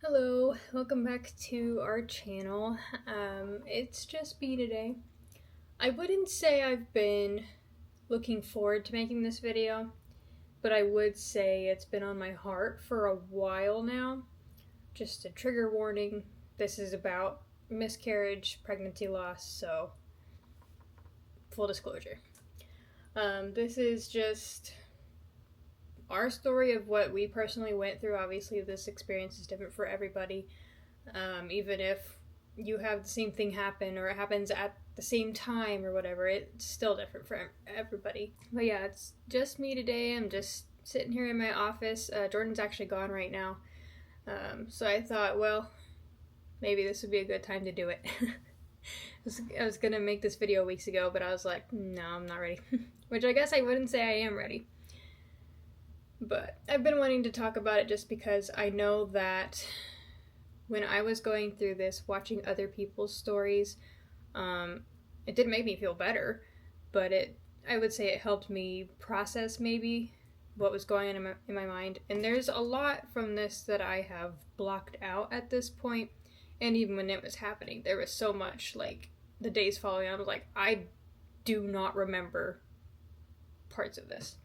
Hello, welcome back to our channel. It's just me today. I wouldn't say I've been looking forward to making this video, but I would say it's been on my heart for a while now. Just a trigger warning, this is about miscarriage, pregnancy loss, so full disclosure. This is just our story of what we personally went through. Obviously, this experience is different for everybody. Even if you have the same thing happen or it happens at the same time or whatever, it's still different for everybody. But yeah, it's just me today. I'm just sitting here in my office. Jordan's actually gone right now. So I thought, well, maybe this would be a good time to do it. I was gonna make this video weeks ago, but I was like, no, I'm not ready. Which I guess I wouldn't say I am ready. But I've been wanting to talk about it just because I know that when I was going through this, watching other people's stories, it didn't make me feel better, but I would say it helped me process maybe what was going on in my mind. And there's a lot from this that I have blocked out at this point, and even when it was happening, there was so much, like, the days following, I was like, I do not remember parts of this.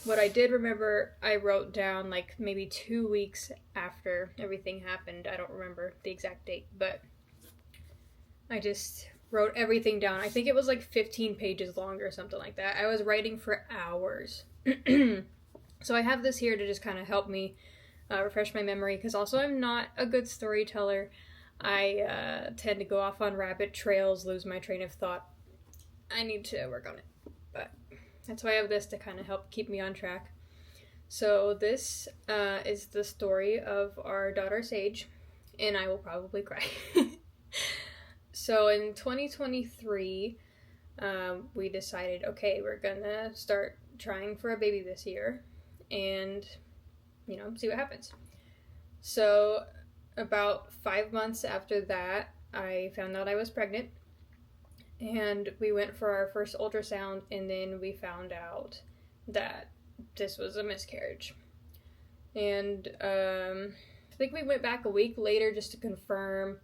What I did remember, I wrote down like maybe 2 weeks after everything happened. I don't remember the exact date, but I just wrote everything down. I think it was like 15 pages long or something like that. I was writing for hours. So I have this here to just kind of help me refresh my memory, because also I'm not a good storyteller. I tend to go off on rabbit trails, lose my train of thought. I need to work on it, but that's why I have this to kind of help keep me on track. So this is the story of our daughter Sage, and I will probably cry. So in 2023, we decided, okay, we're gonna start trying for a baby this year, and see what happens. So about 5 months after that, I found out I was pregnant. And we went for our first ultrasound, and then we found out that this was a miscarriage. And I think we went back a week later just to confirm.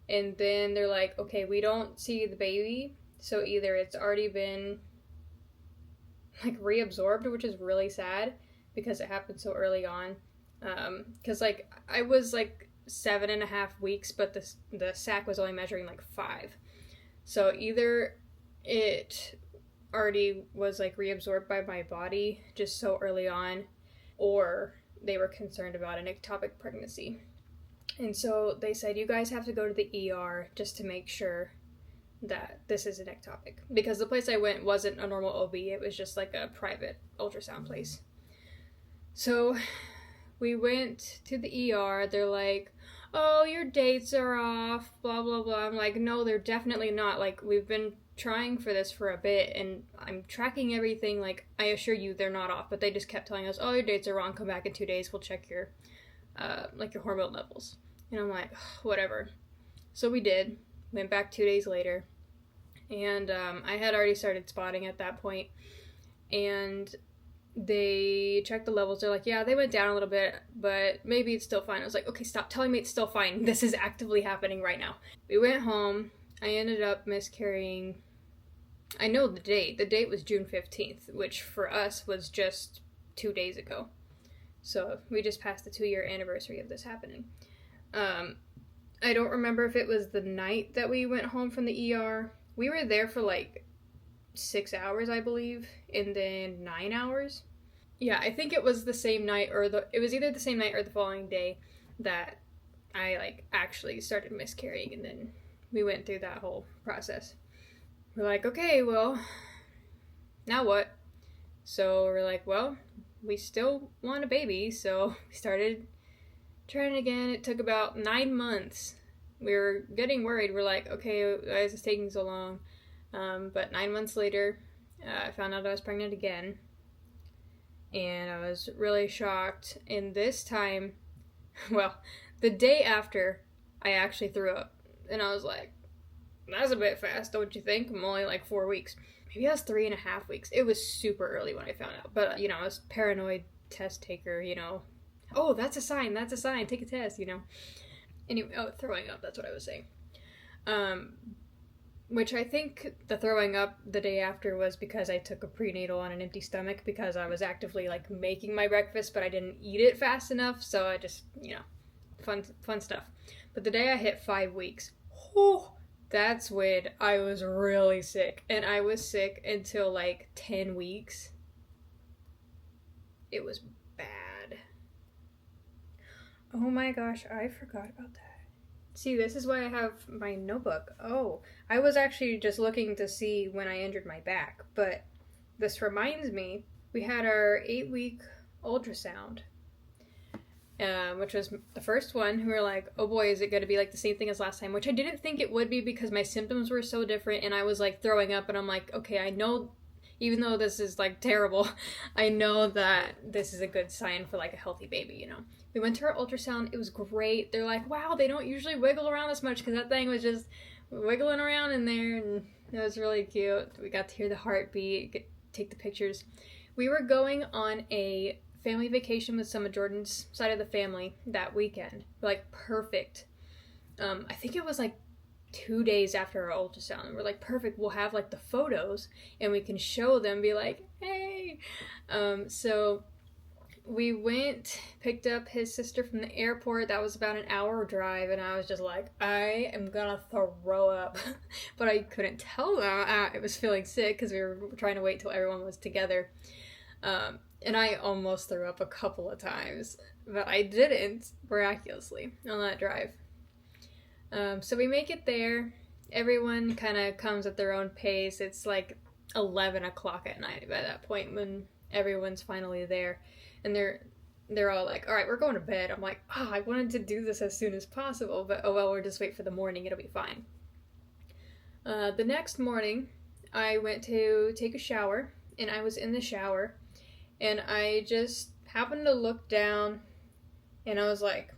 And then they're like, okay, we don't see the baby, so either it's already been like reabsorbed, which is really sad because it happened so early on. Because like I was like 7.5 weeks, but the sac was only measuring like 5. So either it already was like reabsorbed by my body just so early on, or they were concerned about an ectopic pregnancy. And so they said, you guys have to go to the ER just to make sure that this is an ectopic. Because the place I went wasn't a normal OB, it was just like a private ultrasound place. So we went to the ER, they're like, oh, your dates are off, blah, blah, blah. I'm like, no, they're definitely not. Like, we've been trying for this for a bit, and I'm tracking everything. Like, I assure you they're not off. But they just kept telling us, oh, your dates are wrong. Come back in 2 days. We'll check your, your hormone levels. And I'm like, whatever. So we did. Went back 2 days later. And I had already started spotting at that point. And they checked the levels. They're like, yeah, they went down a little bit, but maybe it's still fine. I was like, okay, stop telling me it's still fine. This is actively happening right now. We went home. I ended up miscarrying. I know the date. The date was June 15th, which for us was just 2 days ago. So we just passed the 2-year anniversary of this happening. I don't remember if it was the night that we went home from the ER. We were there for like 6 hours, I believe, and then 9 hours. Yeah, I think it was the same night, it was either the same night or the following day that I like actually started miscarrying, and then we went through that whole process. We're like, okay, well, now what? So we're like, well, we still want a baby, so we started trying again. It took about 9 months. We were getting worried. We're like, okay, why is this taking so long? But 9 months later, I found out I was pregnant again, and I was really shocked. And this time, well, the day after, I actually threw up, and I was like, that's a bit fast, don't you think? I'm only like 4 weeks. Maybe I was 3.5 weeks. It was super early when I found out, but I was paranoid test taker, oh, that's a sign, take a test, Anyway, throwing up, that's what I was saying. Which I think the throwing up the day after was because I took a prenatal on an empty stomach because I was actively, like, making my breakfast, but I didn't eat it fast enough, so I just, fun stuff. But the day I hit 5 weeks, that's when I was really sick, and I was sick until, like, 10 weeks. It was bad. Oh my gosh, I forgot about that. See, this is why I have my notebook. Oh, I was actually just looking to see when I injured my back, but this reminds me, we had our 8-week ultrasound, which was the first one. We were like, oh boy, is it going to be like the same thing as last time? Which I didn't think it would be because my symptoms were so different, and I was like throwing up, and I'm like, okay, I know, even though this is like terrible, I know that this is a good sign for like a healthy baby, We went to our ultrasound. It was great. They're like, wow, they don't usually wiggle around this much, because that thing was just wiggling around in there, and it was really cute. We got to hear the heartbeat, take the pictures. We were going on a family vacation with some of Jordan's side of the family that weekend. Like, perfect. I think it was like 2 days after our ultrasound. We're like, perfect, we'll have like the photos, and we can show them, be like, hey. So we went, picked up his sister from the airport. That was about an hour drive, and I was just like, I am gonna throw up. But I couldn't tell them I was feeling sick because we were trying to wait till everyone was together. And I almost threw up a couple of times, but I didn't, miraculously, on that drive. So we make it there. Everyone kind of comes at their own pace. It's like 11 o'clock at night by that point when everyone's finally there. And they're all like, all right, we're going to bed. I'm like, I wanted to do this as soon as possible, but oh well, we'll just wait for the morning. It'll be fine. The next morning, I went to take a shower, and I was in the shower, and I just happened to look down, and I was like,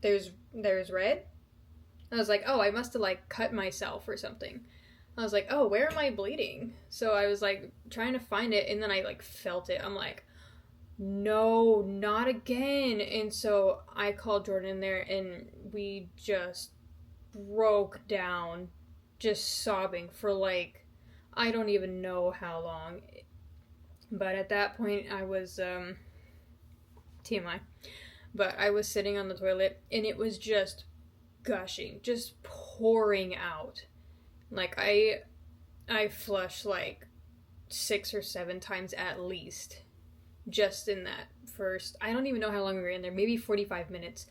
there's red? I was like, oh, I must have, like, cut myself or something. I was like, oh, where am I bleeding? So I was, like, trying to find it, and then I, like, felt it. I'm like, no, not again. And so I called Jordan in there, and we just broke down, just sobbing for, like, I don't even know how long. But at that point, I was, TMI. But I was sitting on the toilet, and it was just gushing, just pouring out. Like, I flushed, like, 6 or 7 times at least, just in that first, I don't even know how long we were in there, maybe 45 minutes.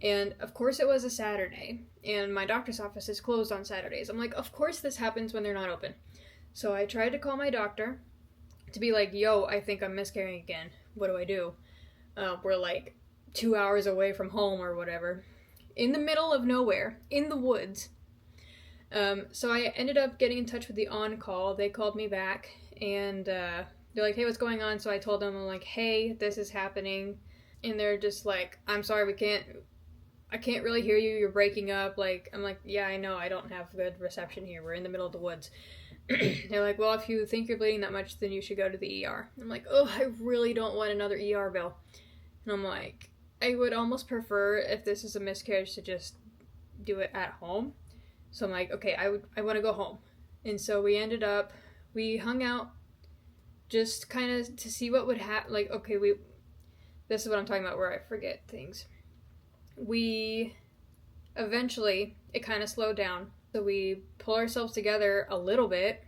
And, of course, it was a Saturday, and my doctor's office is closed on Saturdays. I'm like, of course this happens when they're not open. So I tried to call my doctor to be like, yo, I think I'm miscarrying again. What do I do? We're, like, 2 hours away from home or whatever, in the middle of nowhere, in the woods. So I ended up getting in touch with the on-call. They called me back, and they're like, hey, what's going on? So I told them, I'm like, hey, this is happening. And they're just like, I'm sorry, I can't really hear you, you're breaking up. Like, I'm like, yeah, I know, I don't have good reception here, we're in the middle of the woods. They're like, well, if you think you're bleeding that much, then you should go to the ER. I'm like, oh, I really don't want another ER bill. And I'm like, I would almost prefer, if this is a miscarriage, to just do it at home. So I'm like, okay, I want to go home. And so we hung out just kind of to see what would happen. Like, okay, this is what I'm talking about where I forget things. Eventually, it kind of slowed down. So we pull ourselves together a little bit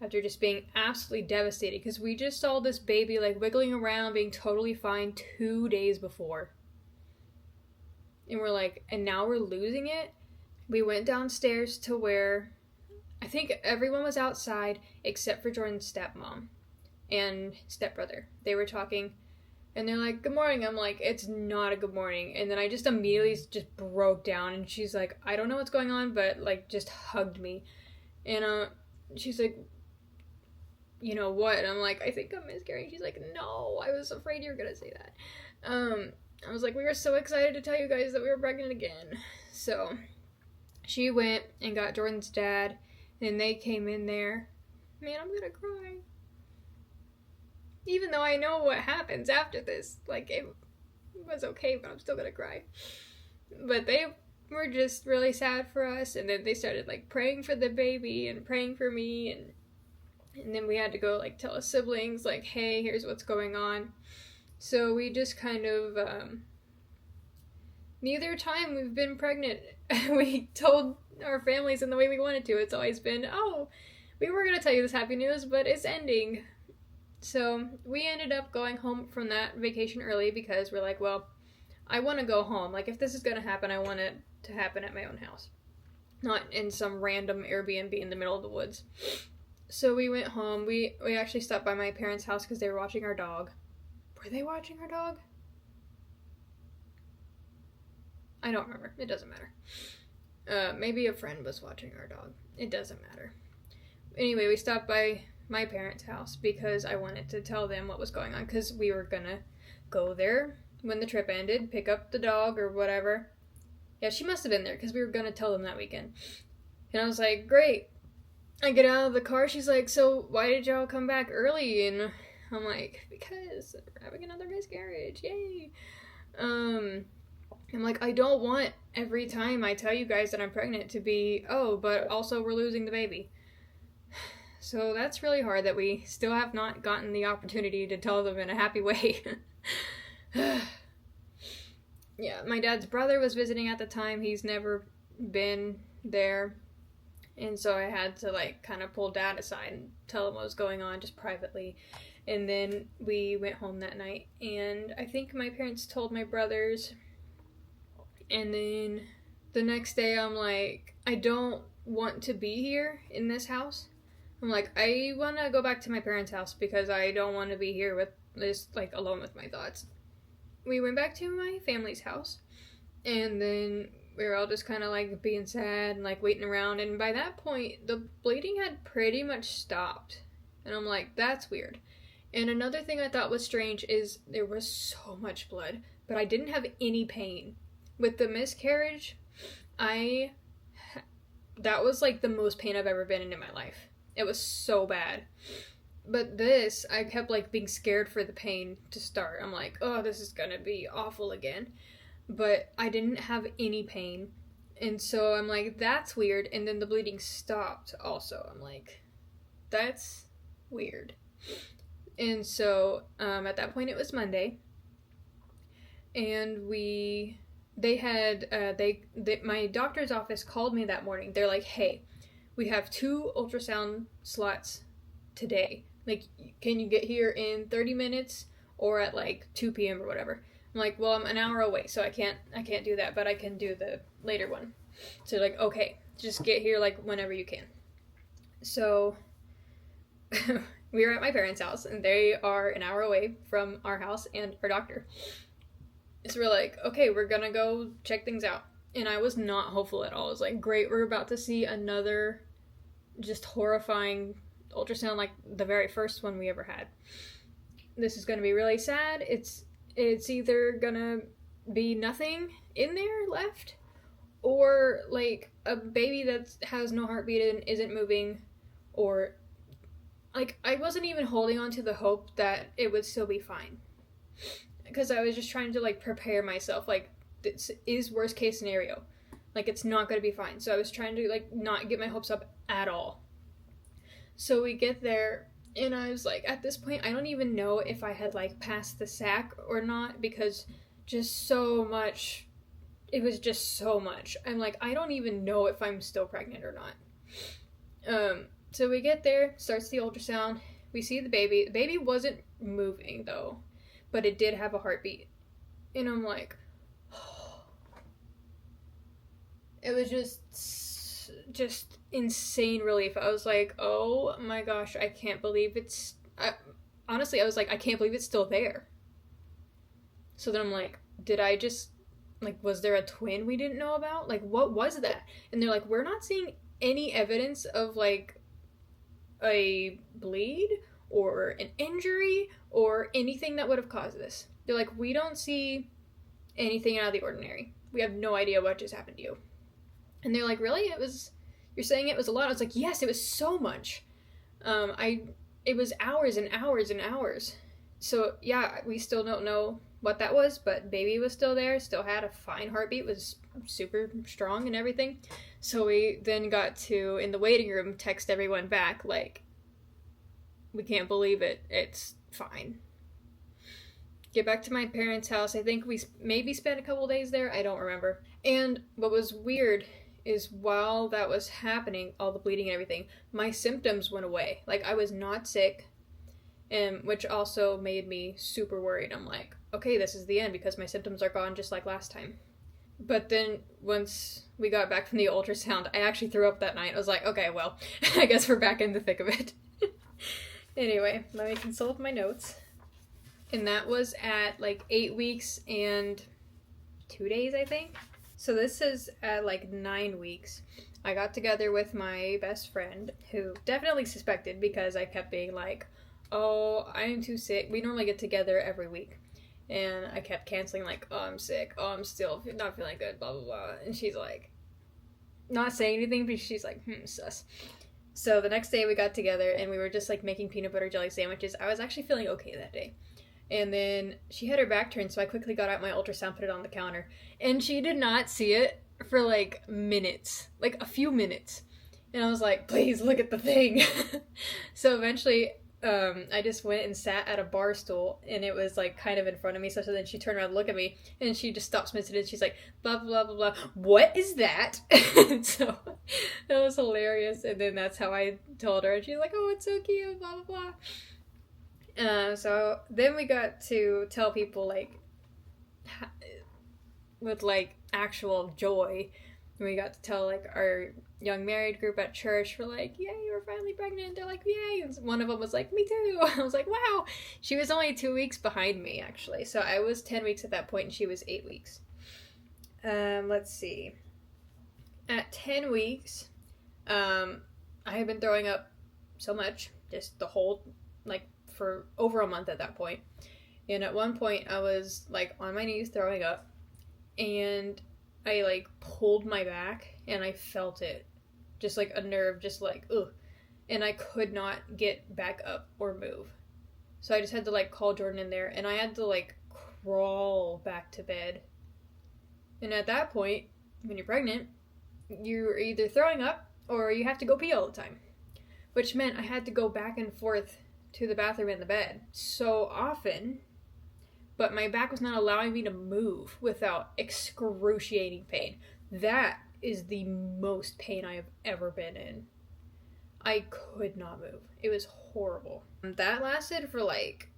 after just being absolutely devastated, because we just saw this baby, like, wiggling around, being totally fine 2 days before. And we're like, and now we're losing it? We went downstairs to where I think everyone was outside except for Jordan's stepmom and stepbrother. They were talking, and they're like, good morning. I'm like, it's not a good morning. And then I just immediately just broke down, and she's like, I don't know what's going on, but, like, just hugged me. And she's like, you know what? And I'm like, I think I'm miscarrying. She's like, no, I was afraid you were gonna say that. I was like, we were so excited to tell you guys that we were pregnant again. So she went and got Jordan's dad, and they came in there. Man, I'm gonna cry. Even though I know what happens after this. Like, was okay, but I'm still gonna cry. But they were just really sad for us, and then they started like praying for the baby and praying for me, and then we had to go like tell our siblings like, hey, here's what's going on. So we just kind of neither time we've been pregnant we told our families in the way we wanted to. It's always been, oh, we were going to tell you this happy news, but it's ending. So we ended up going home from that vacation early because we're like, well, I want to go home. Like, if this is going to happen, I want it to happen at my own house, not in some random Airbnb in the middle of the woods. So we went home. We actually stopped by my parents' house because they were watching our dog. Were they watching our dog? I don't remember. It doesn't matter. Maybe a friend was watching our dog. It doesn't matter. Anyway, we stopped by my parents' house because I wanted to tell them what was going on, because we were gonna go there when the trip ended, pick up the dog or whatever. Yeah, she must have been there because we were gonna tell them that weekend. And I was like, great. I get out of the car. She's like, so why did y'all come back early? And I'm like, because we're having another miscarriage. Yay. I'm like, I don't want every time I tell you guys that I'm pregnant to be, oh, but also we're losing the baby. So that's really hard that we still have not gotten the opportunity to tell them in a happy way. Yeah, my dad's brother was visiting at the time. He's never been there. And so I had to, like, kind of pull Dad aside and tell him what was going on just privately. And then we went home that night. And I think my parents told my brothers. And then the next day I'm like, I don't want to be here in this house. I'm like, I want to go back to my parents' house because I don't want to be here with this, like, alone with my thoughts. We went back to my family's house. And then we were all just kind of, like, being sad and, like, waiting around. And by that point, the bleeding had pretty much stopped. And I'm like, that's weird. And another thing I thought was strange is there was so much blood, but I didn't have any pain. With the miscarriage, that was, like, the most pain I've ever been in my life. It was so bad. But this, I kept, like, being scared for the pain to start. I'm like, oh, this is gonna be awful again. But I didn't have any pain. And so I'm like, that's weird. And then the bleeding stopped also. I'm like, that's weird. And so at that point it was Monday. And my doctor's office called me that morning. They're like, hey, we have 2 ultrasound slots today. Like, can you get here in 30 minutes or at like 2 p.m. or whatever? I'm like, well, I'm an hour away, so I can't do that, but I can do the later one. So like, okay, just get here like whenever you can. So we were at my parents' house, and they are an hour away from our house and our doctor. So we're like, okay, we're gonna go check things out. And I was not hopeful at all. I was like, great, we're about to see another just horrifying ultrasound like the very first one we ever had. This is gonna be really sad. It's either gonna be nothing in there left, or like a baby that has no heartbeat and isn't moving, or like I wasn't even holding on to the hope that it would still be fine, because I was just trying to like prepare myself, like this is worst case scenario, like it's not gonna be fine. So I was trying to like not get my hopes up at all. So we get there, and I was like, at this point, I don't even know if I had, like, passed the sac or not, because just so much, it was just so much. I'm like, I don't even know if I'm still pregnant or not. So we get there, starts the ultrasound, we see the baby. The baby wasn't moving, though, but it did have a heartbeat. And I'm like, oh. It was just insane relief. I was like, oh my gosh, I can't believe honestly, I was like, I can't believe it's still there. So then I'm like, did I just, like, was there a twin we didn't know about? Like, what was that? And they're like, we're not seeing any evidence of, like, a bleed or an injury or anything that would have caused this. They're like, we don't see anything out of the ordinary. We have no idea what just happened to you. And they're like, really? You're saying it was a lot? I was like, yes, it was so much. It was hours and hours and hours. So, yeah, we still don't know what that was, but baby was still there, still had a fine heartbeat, was super strong and everything. So we then got to, in the waiting room, text everyone back, like, we can't believe it, it's fine. Get back to my parents' house. I think we maybe spent a couple days there, I don't remember. And what was weird is while that was happening, all the bleeding and everything, my symptoms went away. Like, I was not sick, and which also made me super worried. I'm like, okay, this is the end because my symptoms are gone just like last time. But then once we got back from the ultrasound, I actually threw up that night. I was like, okay, well, I guess we're back in the thick of it. Anyway, let me consult my notes. And that was at like 8 weeks and 2 days, I think. So this is at like 9 weeks. I got together with my best friend, who definitely suspected because I kept being like, oh, I'm too sick. We normally get together every week. And I kept canceling, like, oh, I'm sick. Oh, I'm still not feeling good, blah, blah, blah. And she's like, not saying anything, but she's like, sus. So the next day we got together and we were just like making peanut butter jelly sandwiches. I was actually feeling okay that day. And then she had her back turned, so I quickly got out my ultrasound, put it on the counter. And she did not see it for like minutes, like a few minutes. And I was like, please look at the thing. So eventually I just went and sat at a bar stool, and it was like kind of in front of me. So then she turned around and looked at me, and she just stops mid-sentence. She's like, blah, blah, blah, blah. What is that? So that was hilarious. And then that's how I told her. And she's like, oh, it's so cute, blah, blah, blah. So then we got to tell people, like, with, like, actual joy. We got to tell, like, our young married group at church, we're like, yay, we're finally pregnant. They're like, yay. And one of them was like, me too. I was like, wow. She was only 2 weeks behind me, actually. So I was 10 weeks at that point, and she was 8 weeks. Let's see. At 10 weeks, I had been throwing up so much, just the whole, like, for over a month at that point. And at one point I was like on my knees throwing up, and I like pulled my back and I felt it, just like a nerve, just like ugh, and I could not get back up or move. So I just had to like call Jordan in there, and I had to like crawl back to bed. And at that point, when you're pregnant, you're either throwing up or you have to go pee all the time, which meant I had to go back and forth to the bathroom and the bed so often, but my back was not allowing me to move without excruciating pain. That is the most pain I have ever been in. I could not move. It was horrible. That lasted for like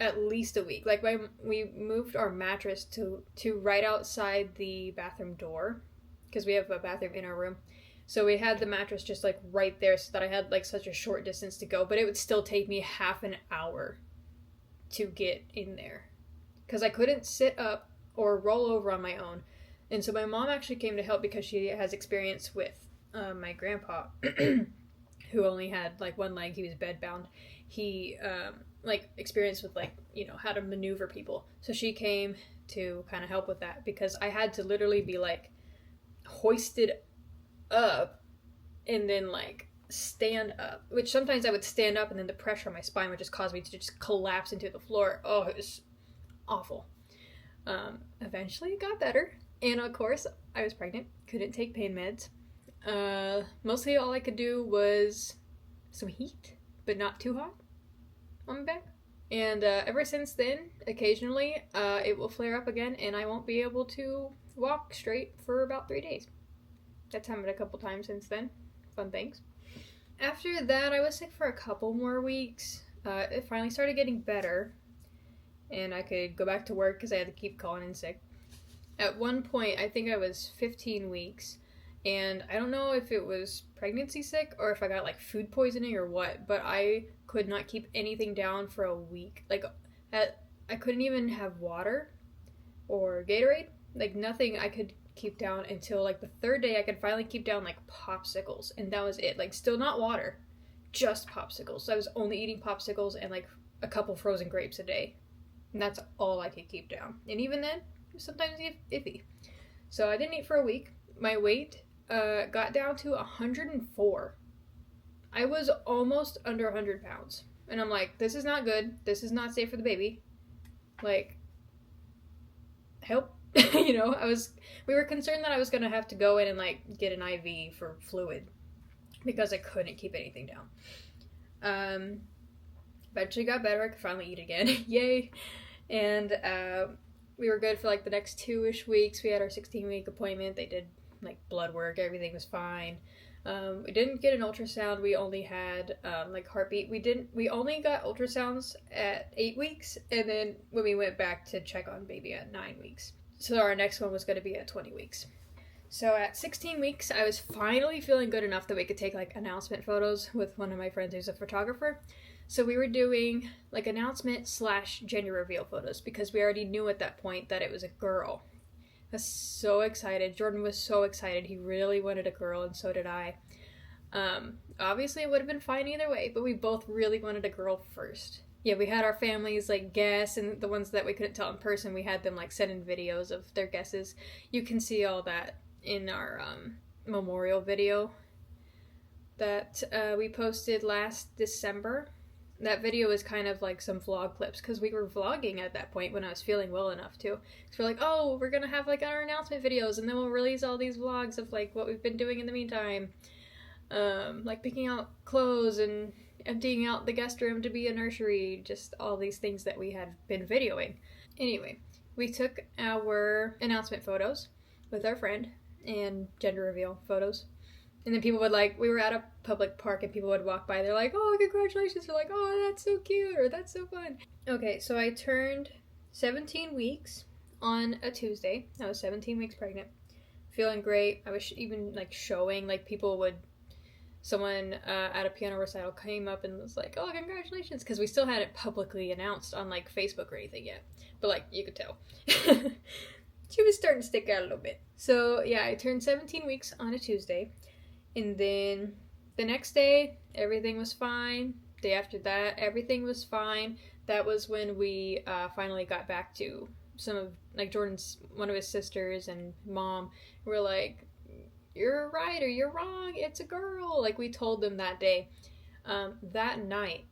at least a week. Like we moved our mattress to right outside the bathroom door, because we have a bathroom in our room. So we had the mattress just like right there, so that I had like such a short distance to go, but it would still take me half an hour to get in there because I couldn't sit up or roll over on my own. And so my mom actually came to help because she has experience with my grandpa who only had like one leg. He was bedbound. He like experienced with like, you know, how to maneuver people. So she came to kind of help with that because I had to literally be like hoisted up and then like stand up, which sometimes I would stand up and then the pressure on my spine would just cause me to just collapse into the floor. Oh, it was awful. Eventually it got better, and of course I was pregnant, couldn't take pain meds. Mostly all I could do was some heat, but not too hot on my back. And ever since then, occasionally it will flare up again and I won't be able to walk straight for about 3 days. That's happened a couple times since then. Fun things. After that, I was sick for a couple more weeks. It finally started getting better, and I could go back to work because I had to keep calling in sick. At one point, I think I was 15 weeks, and I don't know if it was pregnancy sick or if I got like food poisoning or what, but I could not keep anything down for a week. Like, I couldn't even have water or Gatorade. Like, nothing I could keep down until like the third day I could finally keep down like popsicles, and that was it. Like, still not water, just popsicles. So I was only eating popsicles and like a couple frozen grapes a day, and that's all I could keep down. And even then, sometimes iffy. So I didn't eat for a week. My weight got down to 104. I was almost under 100 pounds, and I'm like, this is not good. This is not safe for the baby. Like, help. We were concerned that I was gonna have to go in and like get an IV for fluid because I couldn't keep anything down. Eventually got better. I could finally eat again. Yay. And we were good for like the next 2-ish weeks. We had our 16-week appointment. They did like blood work. Everything was fine. We didn't get an ultrasound. We only had like heartbeat. We only got ultrasounds at 8 weeks, and then when we went back to check on baby at 9 weeks. So our next one was going to be at 20 weeks. So at 16 weeks, I was finally feeling good enough that we could take like announcement photos with one of my friends who's a photographer. So we were doing like announcement / gender reveal photos because we already knew at that point that it was a girl. I was so excited. Jordan was so excited. He really wanted a girl, and so did I. Obviously it would have been fine either way, but we both really wanted a girl first. Yeah, we had our families like guess, and the ones that we couldn't tell in person, we had them like send in videos of their guesses. You can see all that in our memorial video that we posted last December. That video is kind of like some vlog clips because we were vlogging at that point when I was feeling well enough to. So we're like, oh, we're gonna have like our announcement videos, and then we'll release all these vlogs of like what we've been doing in the meantime, like picking out clothes and emptying out the guest room to be a nursery, just all these things that we had been videoing. Anyway, we took our announcement photos with our friend and gender reveal photos. And then people would like, we were at a public park and people would walk by. They're like, oh, congratulations. They're like, oh, that's so cute, or that's so fun. Okay, so I turned 17 weeks on a Tuesday. I was 17 weeks pregnant. Feeling great. I was even like showing, like someone at a piano recital came up and was like, oh, congratulations. Because we still hadn't publicly announced on like Facebook or anything yet. But like, you could tell. She was starting to stick out a little bit. So yeah, I turned 17 weeks on a Tuesday. And then the next day, everything was fine. Day after that, everything was fine. That was when we finally got back to some of, like, Jordan's, one of his sisters and mom were like, you're right or you're wrong, it's a girl. Like, we told them that day. That night,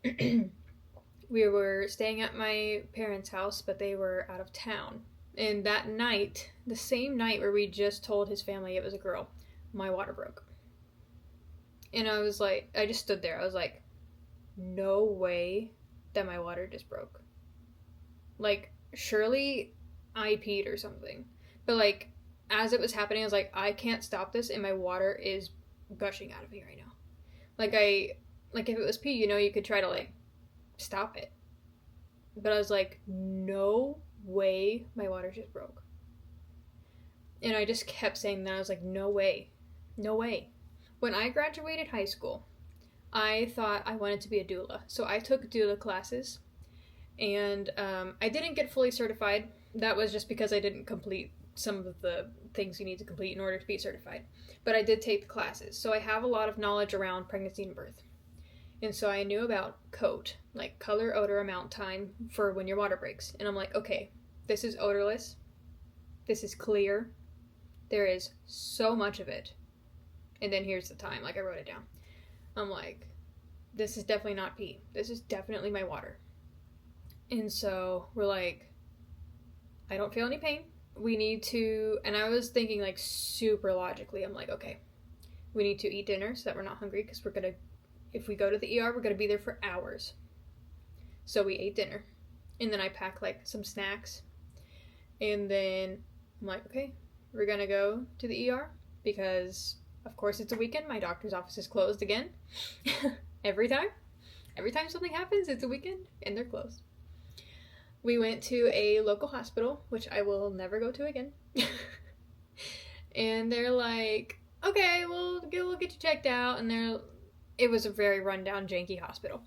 we were staying at my parents' house, but they were out of town. And that night, the same night where we just told his family it was a girl, my water broke. And I was like, I just stood there. I was like, no way that my water just broke. Like, surely I peed or something. But like, as it was happening, I was like, I can't stop this, and my water is gushing out of me right now. Like, if it was pee, you could try to like stop it. But I was like, no way my water just broke. And I just kept saying that. I was like, no way. No way. When I graduated high school, I thought I wanted to be a doula. So I took doula classes, and I didn't get fully certified. That was just because I didn't complete some of the things you need to complete in order to be certified. But I did take the classes. So I have a lot of knowledge around pregnancy and birth. And so I knew about COAT, like color, odor, amount, time for when your water breaks. And I'm like, okay, this is odorless. This is clear. There is so much of it. And then here's the time. Like, I wrote it down. I'm like, this is definitely not pee. This is definitely my water. And so we're like, I don't feel any pain. We need to, and I was thinking like super logically. I'm like, okay, we need to eat dinner so that we're not hungry, because if we go to the ER, we're going to be there for hours. So we ate dinner. And then I packed like some snacks. And then I'm like, okay, we're going to go to the ER because of course it's a weekend. My doctor's office is closed again. Every time something happens, it's a weekend and they're closed. We went to a local hospital, which I will never go to again. And they're like, okay, we'll get you checked out. And it was a very rundown, janky hospital.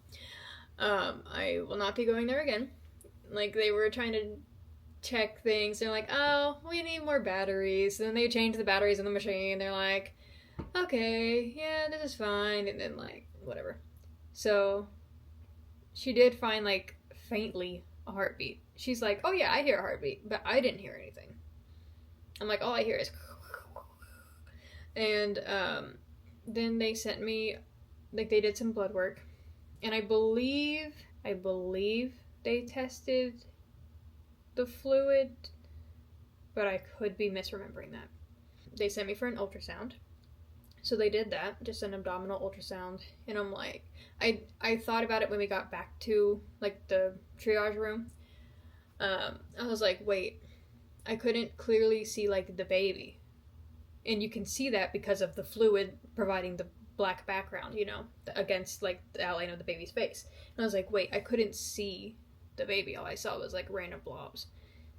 I will not be going there again. Like, they were trying to check things. They're like, oh, we need more batteries. And then they changed the batteries in the machine. They're like, okay, yeah, this is fine. And then, like, whatever. So she did find, like, faintly a heartbeat. She's like, oh yeah, I hear a heartbeat, but I didn't hear anything. I'm like, all I hear is and then they sent me, like, they did some blood work, and I believe they tested the fluid but I could be misremembering that. They sent me for an ultrasound. So they did that, just an abdominal ultrasound, and I'm like, I thought about it when we got back to, like, the triage room. I was like, wait, I couldn't clearly see, like, the baby. And you can see that because of the fluid providing the black background, you know, against, like, the outline of the baby's face. And I was like, wait, I couldn't see the baby. All I saw was, like, random blobs.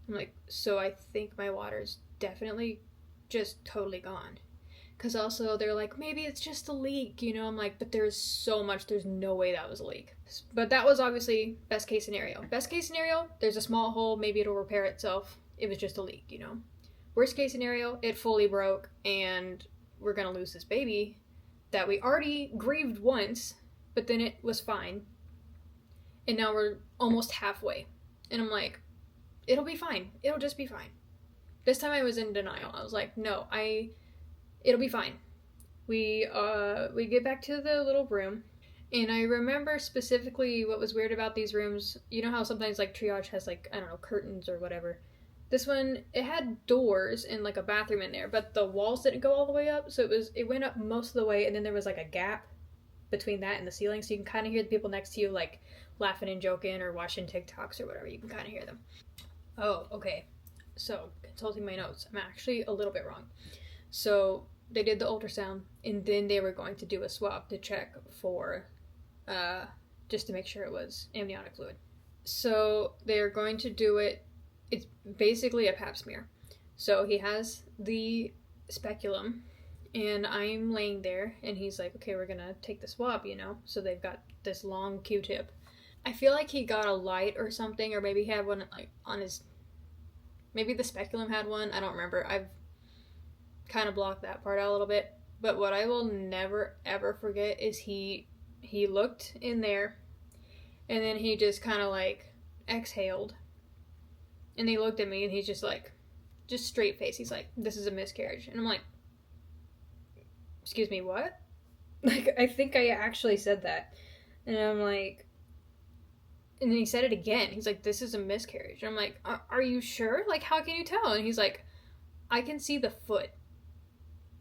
I'm like, so I think my water's definitely just totally gone. Because also they're like, maybe it's just a leak, you know? I'm like, but there's so much, there's no way that was a leak. But that was obviously best case scenario. Best case scenario, there's a small hole, maybe it'll repair itself. It was just a leak, you know? Worst case scenario, it fully broke and we're gonna lose this baby that we already grieved once, but then it was fine. And now we're almost halfway. And I'm like, it'll be fine. It'll just be fine. This time I was in denial. I was like, no, it'll be fine. We get back to the little room, and I remember specifically what was weird about these rooms. You know how sometimes, like, triage has, like, I don't know, curtains or whatever. This one, it had doors and, like, a bathroom in there, but the walls didn't go all the way up, so it went up most of the way, and then there was, like, a gap between that and the ceiling, so you can kind of hear the people next to you, like, laughing and joking or watching TikToks or whatever. You can kind of hear them. Oh, okay. So, consulting my notes, I'm actually a little bit wrong. So, they did the ultrasound, and then they were going to do a swab to check for, just to make sure it was amniotic fluid. So, they're going to do it, it's basically a pap smear. So, he has the speculum, and I'm laying there, and he's like, okay, we're gonna take the swab, you know? So, they've got this long Q-tip. I feel like he got a light or something, or maybe he had one, like, on his, maybe the speculum had one, I don't remember. I've kind of blocked that part out a little bit, but what I will never ever forget is he looked in there, and then he just kind of, like, exhaled, and he looked at me, and he's just like, just straight face, he's like, this is a miscarriage. And I'm like, excuse me, what? Like, I think I actually said that. And I'm like, and then he said it again, he's like, this is a miscarriage. And I'm like, are you sure? Like, how can you tell? And he's like, I can see the foot.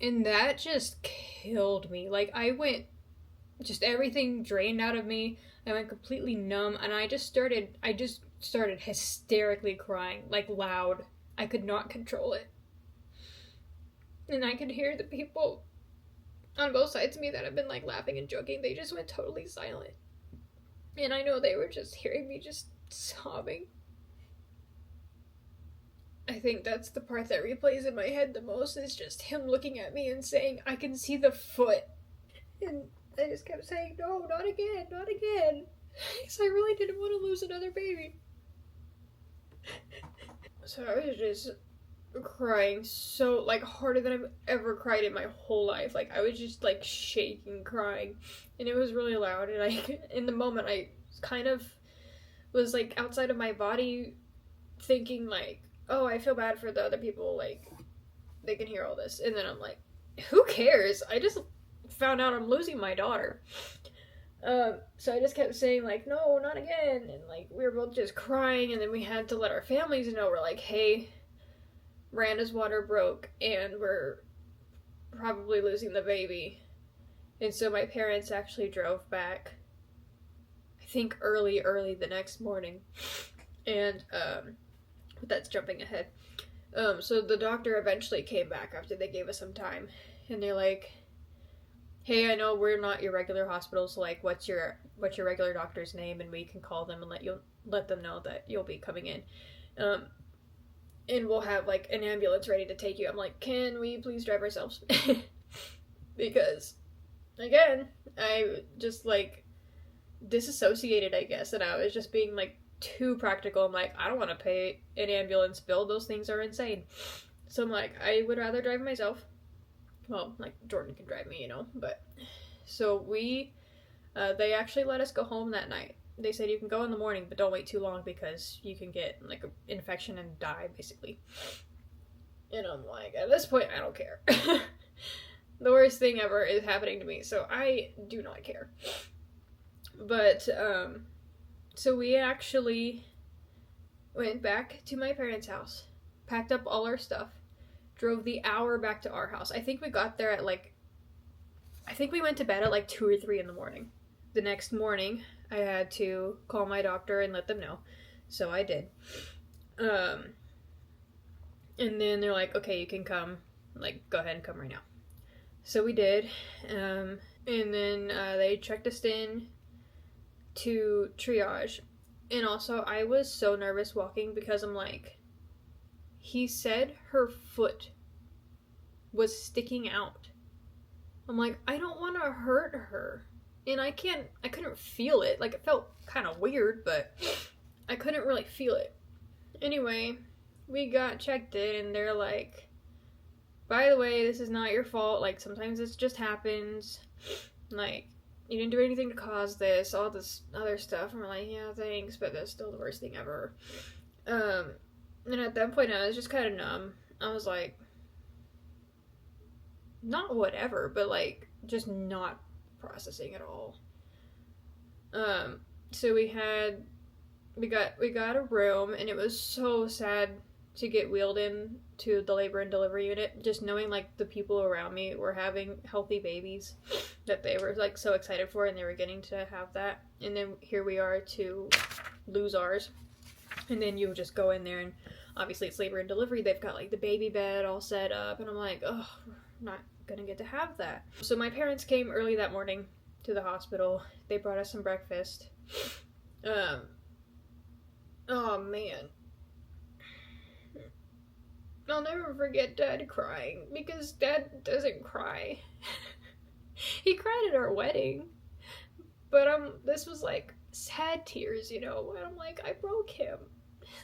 And that just killed me. Like, just everything drained out of me. I went completely numb, and I just started hysterically crying, like, loud. I could not control it. And I could hear the people on both sides of me that have been, like, laughing and joking. They just went totally silent. And I know they were just hearing me just sobbing. I think that's the part that replays in my head the most, is just him looking at me and saying, I can see the foot. And I just kept saying, no, not again, not again. Because I really didn't want to lose another baby. So I was just crying so, like, harder than I've ever cried in my whole life. Like, I was just, like, shaking, crying. And it was really loud. And in the moment, I kind of was, like, outside of my body thinking, like, oh, I feel bad for the other people, like, they can hear all this. And then I'm like, who cares? I just found out I'm losing my daughter. So I just kept saying, like, no, not again. And, like, we were both just crying, and then we had to let our families know. We're like, hey, Miranda's water broke, and we're probably losing the baby. And so my parents actually drove back, I think early the next morning. And, but that's jumping ahead. So the doctor eventually came back after they gave us some time, and they're like, hey, I know we're not your regular hospital, so, like, what's your regular doctor's name, and we can call them and let them know that you'll be coming in, and we'll have, like, an ambulance ready to take you. I'm like, can we please drive ourselves? Because, again, I just, like, disassociated, I guess, and I was just being, like, too practical. I'm like, I don't want to pay an ambulance bill. Those things are insane. So I'm like, I would rather drive myself. Well, like, Jordan can drive me, you know, but, so they actually let us go home that night. They said you can go in the morning, but don't wait too long because you can get, like, an infection and die, basically. And I'm like, at this point, I don't care. The worst thing ever is happening to me, so I do not care. But, so we actually went back to my parents' house, packed up all our stuff, drove the hour back to our house. I think we got there at we went to bed at like 2 or 3 in the morning. The next morning, I had to call my doctor and let them know. So I did. And then they're like, okay, you can come. Like, go ahead and come right now. So we did. And then they checked us in to triage. And also, I was so nervous walking because I'm like, he said her foot was sticking out. I'm like, I don't want to hurt her. And I couldn't feel it. Like, it felt kind of weird, but I couldn't really feel it. Anyway, we got checked in, and they're like, by the way, this is not your fault. Like, sometimes this just happens. Like, you didn't do anything to cause this, all this other stuff. And we're like, yeah, thanks, but that's still the worst thing ever. And at that point, I was just kind of numb. I was like, not whatever, but like, just not processing at all. So we got a room, and it was so sad to get wheeled in to the labor and delivery unit, just knowing like the people around me were having healthy babies that they were like so excited for, and they were getting to have that, and then here we are to lose ours. And then you just go in there, and obviously it's labor and delivery, they've got like the baby bed all set up, and I'm like, oh, we're not gonna get to have that. So my parents came early that morning to the hospital. They brought us some breakfast. Oh man, I'll never forget Dad crying, because Dad doesn't cry. He cried at our wedding, but this was like sad tears, you know, and I'm like, I broke him.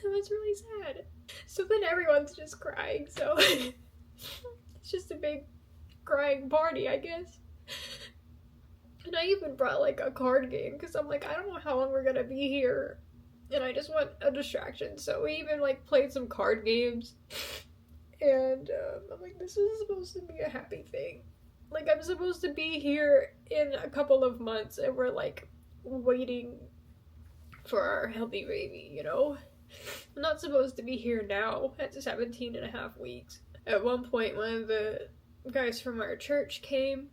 It was really sad. So then everyone's just crying, so it's just a big crying party, I guess. And I even brought like a card game, because I'm like, I don't know how long we're gonna be here, and I just want a distraction. So we even like played some card games. And I'm like, this is supposed to be a happy thing. Like, I'm supposed to be here in a couple of months, and we're like waiting for our healthy baby, you know? I'm not supposed to be here now at 17 and a half weeks. At one point, one of the guys from our church came,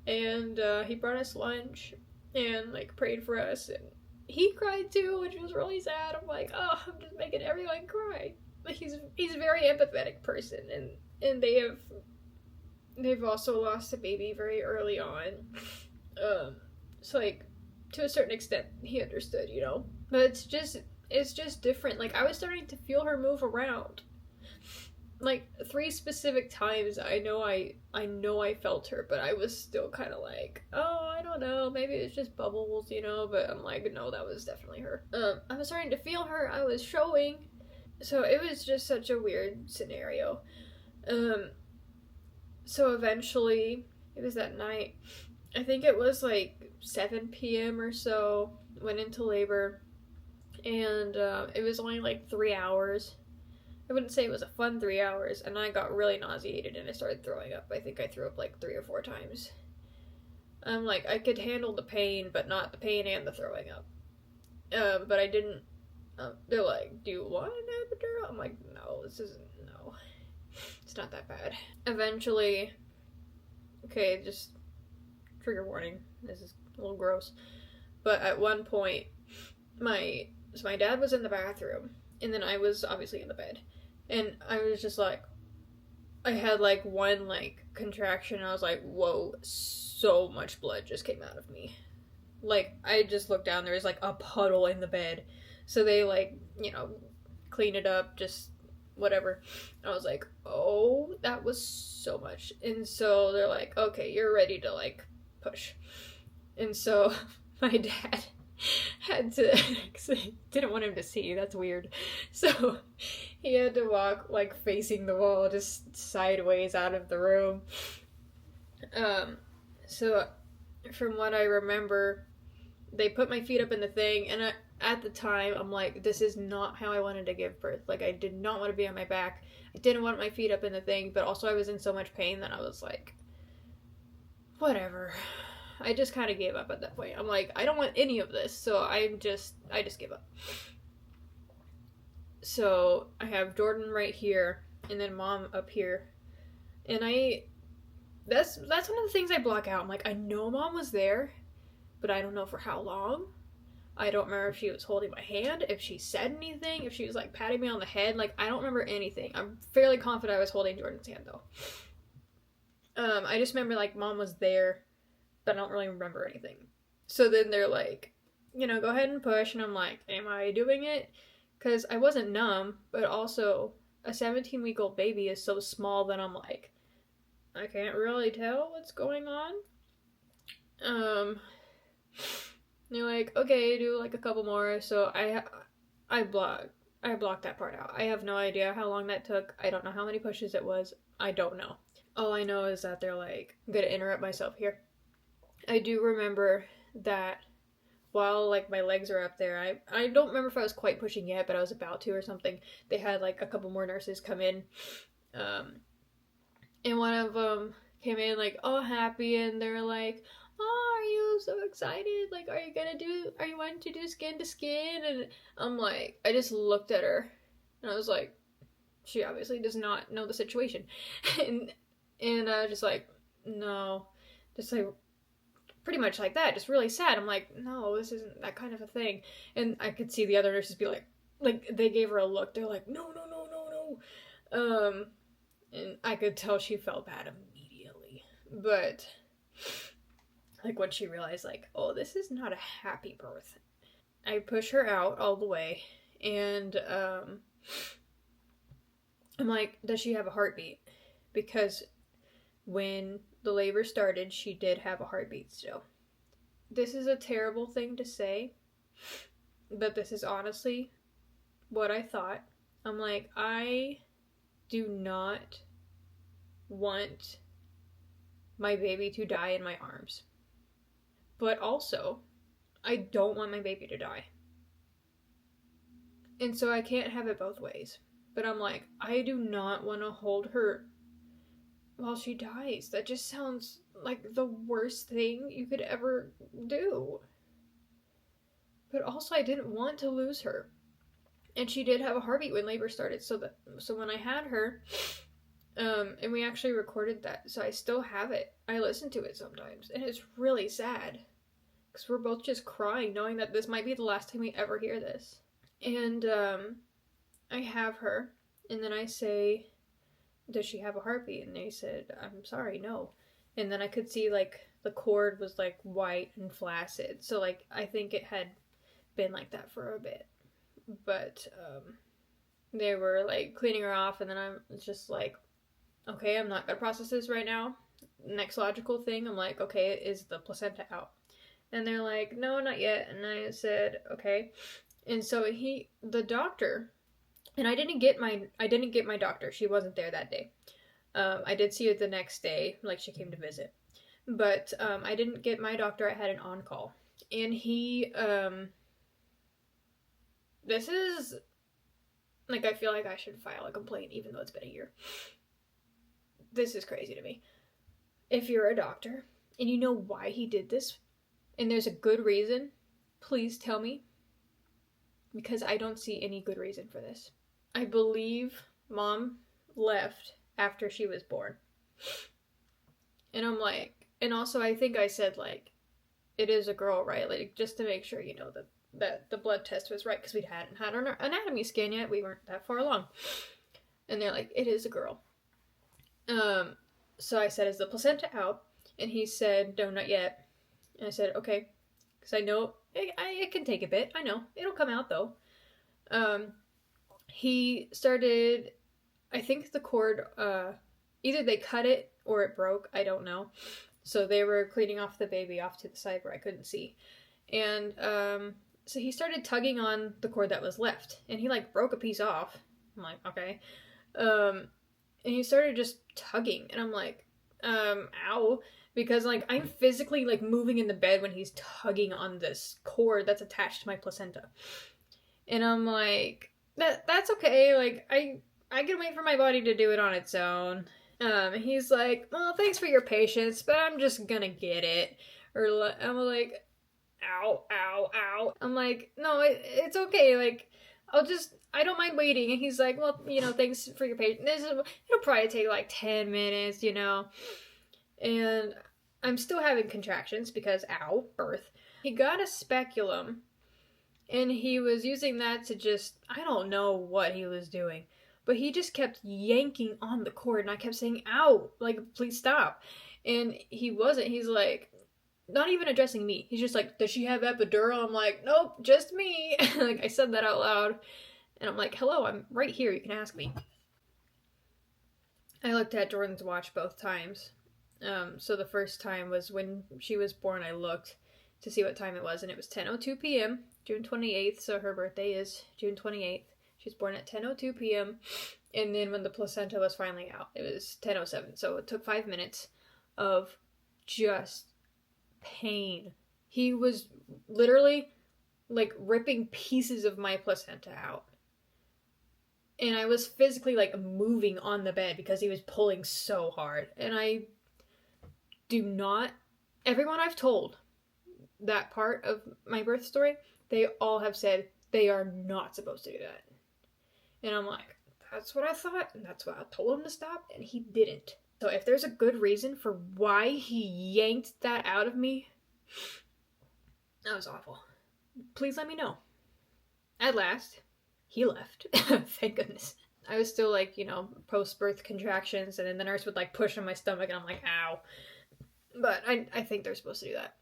and he brought us lunch and like prayed for us, and he cried too, which was really sad. I'm like, oh, I'm just making everyone cry. He's a very empathetic person, and they've also lost a baby very early on. So like, to a certain extent, he understood, you know. But it's just different. Like, I was starting to feel her move around. Like 3 specific times, I know I felt her, but I was still kind of like, oh, I don't know, maybe it's just bubbles, you know. But I'm like, no, that was definitely her. I was starting to feel her. I was showing. So it was just such a weird scenario. So eventually, it was that night, I think it was like 7 p.m. or so, went into labor, and it was only like 3 hours. I wouldn't say it was a fun 3 hours, and I got really nauseated and I started throwing up. I think I threw up like 3 or 4 times. I'm like, I could handle the pain, but not the pain and the throwing up. But I didn't. They're like, do you want an epidural? I'm like, no, it's not that bad. Eventually, okay, just trigger warning, this is a little gross, but at one point, my dad was in the bathroom, and then I was obviously in the bed, and I was just like, I had like one like contraction, and I was like, whoa, so much blood just came out of me. Like, I just looked down, there was like a puddle in the bed. So they, like, you know, clean it up, just whatever. I was like, oh, that was so much. And so they're like, okay, you're ready to, like, push. And so my dad had to, didn't want him to see, that's weird. So he had to walk, like, facing the wall, just sideways out of the room. So from what I remember, they put my feet up in the thing, and at the time, I'm like, this is not how I wanted to give birth. Like, I did not want to be on my back. I didn't want my feet up in the thing, but also I was in so much pain that I was like, whatever. I just kind of gave up at that point. I'm like, I don't want any of this, so I just gave up. So I have Jordan right here, and then mom up here. And that's one of the things I block out. I'm like, I know mom was there, but I don't know for how long. I don't remember if she was holding my hand, if she said anything, if she was like patting me on the head. Like, I don't remember anything. I'm fairly confident I was holding Jordan's hand though. I just remember like mom was there, but I don't really remember anything. So then they're like, you know, go ahead and push, and I'm like, am I doing it? Because I wasn't numb, but also a 17-week-old baby is so small that I'm like, I can't really tell what's going on. They're like, okay, do like a couple more. So I blocked that part out. I have no idea how long that took. I don't know how many pushes it was. I don't know. All I know is that they're like, I'm gonna interrupt myself here. I do remember that while like my legs are up there, I don't remember if I was quite pushing yet, but I was about to or something. They had like a couple more nurses come in, and one of them came in like all happy, and they're like, oh, are you so excited? Like, are you wanting to do skin to skin? And I'm like, I just looked at her, and I was like, she obviously does not know the situation, and I was just like, no, just like pretty much like that, just really sad. I'm like, no, this isn't that kind of a thing. And I could see the other nurses be like they gave her a look. They're like, no. And I could tell she felt bad immediately. But like when she realized like, oh, this is not a happy birth. I push her out all the way, and I'm like, does she have a heartbeat? Because when the labor started, she did have a heartbeat still. This is a terrible thing to say, but this is honestly what I thought. I'm like, I do not want my baby to die in my arms. But also, I don't want my baby to die. And so I can't have it both ways. But I'm like, I do not want to hold her while she dies. That just sounds like the worst thing you could ever do. But also, I didn't want to lose her. And she did have a heartbeat when labor started. So when I had her, and we actually recorded that, so I still have it. I listen to it sometimes, and it's really sad. Because we're both just crying, knowing that this might be the last time we ever hear this. And I have her, and then I say, does she have a heartbeat? And they said, I'm sorry, no. And then I could see like the cord was like white and flaccid. So like I think it had been like that for a bit. But they were like cleaning her off, and then I was just like, okay, I'm not gonna process this right now. Next logical thing, I'm like, okay, is the placenta out? And they're like, no, not yet. And I said, okay. And so the doctor, and I didn't get my doctor. She wasn't there that day. I did see her the next day, like she came to visit. But I didn't get my doctor. I had an on-call. And he, this is, like, I feel like I should file a complaint even though it's been a year. This is crazy to me. If you're a doctor and you know why he did this, and there's a good reason, please tell me. Because I don't see any good reason for this. I believe mom left after she was born. And I'm like, and also I think I said like, it is a girl, right? Like just to make sure, you know, that the blood test was right, because we hadn't had our anatomy scan yet. We weren't that far along. And they're like, it is a girl. So I said, is the placenta out? And he said, no, not yet. And I said, okay. Because I know it can take a bit. I know. It'll come out though. He started, I think the cord, either they cut it or it broke. I don't know. So they were cleaning off the baby off to the side where I couldn't see. And, so he started tugging on the cord that was left. And he like broke a piece off. I'm like, okay. And he started just tugging. And I'm like, ow. Because, like, I'm physically, like, moving in the bed when he's tugging on this cord that's attached to my placenta. And I'm like, that's okay. Like, I can wait for my body to do it on its own. He's like, well, thanks for your patience, but I'm just gonna get it. Or I'm like, ow, ow, ow. I'm like, no, it's okay. Like, I don't mind waiting. And he's like, well, thanks for your patience. It'll probably take like 10 minutes, And I'm still having contractions because, ow, birth. He got a speculum, and he was using that to just, I don't know what he was doing, but he just kept yanking on the cord, and I kept saying, ow, like, please stop. And he wasn't. He's like, not even addressing me. He's just like, does she have epidural? I'm like, nope, just me. Like, I said that out loud. And I'm like, hello, I'm right here. You can ask me. I looked at Jordan's watch both times. So the first time was when she was born. I looked to see what time it was, and it was 10:02 p.m., June 28th. So her birthday is June 28th. She was born at 10:02 p.m. And then when the placenta was finally out, it was 10:07. So it took 5 minutes of just pain. He was literally like ripping pieces of my placenta out. And I was physically like moving on the bed because he was pulling so hard. And I do not, everyone I've told that part of my birth story, they all have said they are not supposed to do that. And I'm like, that's what I thought, and that's why I told him to stop, and he didn't. So if there's a good reason for why he yanked that out of me, that was awful. Please let me know. At last, he left. Thank goodness. I was still like, post-birth contractions, and then the nurse would like push on my stomach, and I'm like, ow. But I think they're supposed to do that.